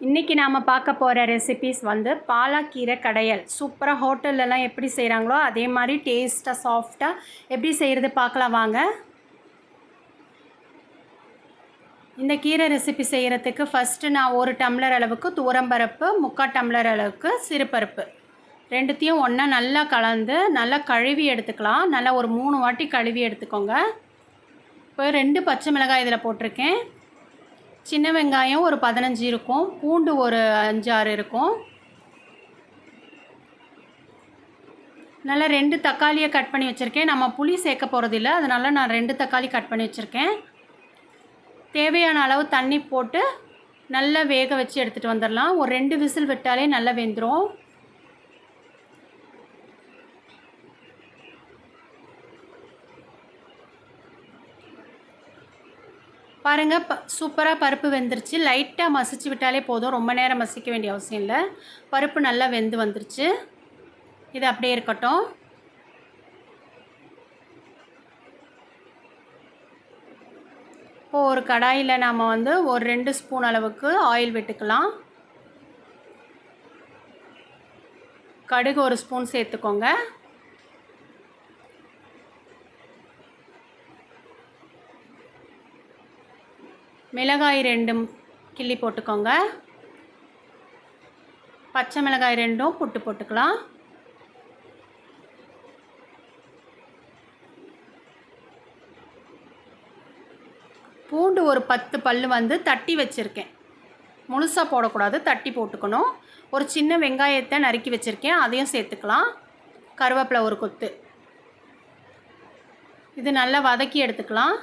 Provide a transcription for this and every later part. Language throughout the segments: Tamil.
இன்றைக்கி நாம் பார்க்க போகிற ரெசிபீஸ் வந்து பாலாக்கீரை கடையல். சூப்பராக ஹோட்டல்லலாம் எப்படி செய்கிறாங்களோ அதே மாதிரி டேஸ்ட்டாக சாஃப்டாக எப்படி செய்கிறது பார்க்கலாம் வாங்க. இந்த கீரை ரெசிபி செய்கிறதுக்கு ஃபஸ்ட்டு நான் 1 டம்ளர் அளவுக்கு துவரம்பருப்பு, 3/4 டம்ளர் அளவுக்கு சிறுபருப்பு ரெண்டுத்தையும் ஒன்றா நல்லா கலந்து நல்லா கழுவி எடுத்துக்கலாம். நல்லா ஒரு 3 வாட்டி கழுவி எடுத்துக்கோங்க. இப்போ 2 பச்சை மிளகாய் இதில் போட்டிருக்கேன். சின்ன வெங்காயம் ஒரு 15 இருக்கும், பூண்டு ஒரு 5-6 இருக்கும். நல்லா 2 தக்காளியை கட் பண்ணி வச்சுருக்கேன். நம்ம புளி சேர்க்க போகிறதில்ல, அதனால் நான் 2 தக்காளி கட் பண்ணி வச்சுருக்கேன். தேவையான அளவு தண்ணி போட்டு நல்லா வேக வச்சு எடுத்துகிட்டு வந்துடலாம். ஒரு 2 விசில் விட்டாலே நல்லா வெந்துடும். பாருங்கள், சூப்பராக பருப்பு வெந்துருச்சு. லைட்டாக மசிச்சு விட்டாலே போதும், ரொம்ப நேரம் மசிக்க வேண்டிய அவசியம் இல்லை. பருப்பு நல்லா வெந்து வந்துருச்சு. இது அப்படியே இருக்கட்டும். இப்போது ஒரு கடாயில் நாம் வந்து ஒரு 2 ஸ்பூன் அளவுக்கு ஆயில் விட்டுக்கலாம். கடுகு ஒரு ஸ்பூன் சேர்த்துக்கோங்க. மிளகாய் 2 கிள்ளி போட்டுக்கோங்க. பச்சை மிளகாய் 2 புட்டு போட்டுக்கலாம். பூண்டு ஒரு 10 பல் வந்து தட்டி வச்சுருக்கேன். முழுசாக போடக்கூடாது, தட்டி போட்டுக்கணும். ஒரு சின்ன வெங்காயத்தை நறுக்கி வச்சுருக்கேன், அதையும் சேர்த்துக்கலாம். கருவேப்பிலை ஒரு கொத்து. இது நல்லா வதக்கி எடுத்துக்கலாம்.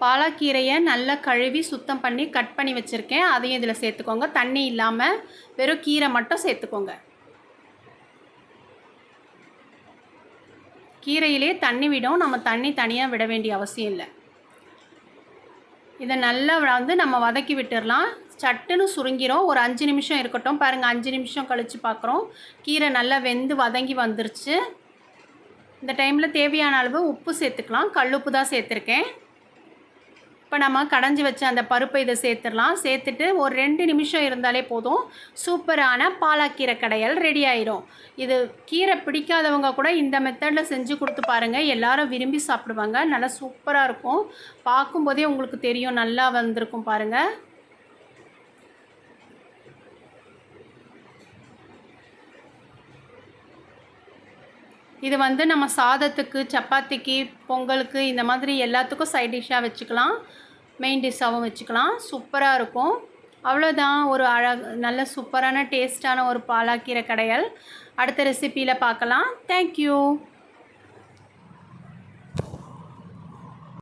பாலாக்கீரையை நல்லா கழுவி சுத்தம் பண்ணி கட் பண்ணி வச்சுருக்கேன், அதையும் இதில் சேர்த்துக்கோங்க. தண்ணி இல்லாமல் வெறும் கீரை மட்டும் சேர்த்துக்கோங்க. கீரையிலே தண்ணி விடும், நம்ம தண்ணி தனியாக விட வேண்டிய அவசியம் இல்லை. இதை நல்லா வந்து நம்ம வதக்கி விட்டுடலாம். சட்டுன்னு சுருங்கிரும். ஒரு 5 நிமிஷம் இருக்கட்டும். பாருங்கள், 5 நிமிஷம் கழித்து பார்க்குறோம், கீரை நல்லா வெந்து வதங்கி வந்துருச்சு. இந்த டைமில் தேவையான அளவு உப்பு சேர்த்துக்கலாம். கல்லுப்பு தான் சேர்த்துருக்கேன். இப்போ நம்ம கடைஞ்சி வச்ச அந்த பருப்பை இதை சேர்த்துடலாம். சேர்த்துட்டு ஒரு 2 நிமிஷம் இருந்தாலே போதும், சூப்பரான பாலாக்கீரை கடையல் ரெடி ஆயிடும். இது கீரை பிடிக்காதவங்க கூட இந்த மெத்தடில் செஞ்சு கொடுத்து பாருங்கள், எல்லாரும் விரும்பி சாப்பிடுவாங்க. நல்லா சூப்பராக இருக்கும். பார்க்கும்போதே உங்களுக்கு தெரியும் நல்லா வந்திருக்கும் பாருங்கள். இது வந்து நம்ம சாதத்துக்கு, சப்பாத்திக்கு, பொங்கலுக்கு இந்த மாதிரி எல்லாத்துக்கும் சைட் டிஷ்ஷாக வச்சுக்கலாம், மெயின் டிஷ்ஷாகவும் வச்சுக்கலாம். சூப்பராக இருக்கும். அவ்வளோதான், ஒரு நல்ல சூப்பரான டேஸ்ட்டான ஒரு பாலாக்கீரை கடையல். அடுத்த ரெசிப்பியில் பார்க்கலாம். தேங்க்யூ.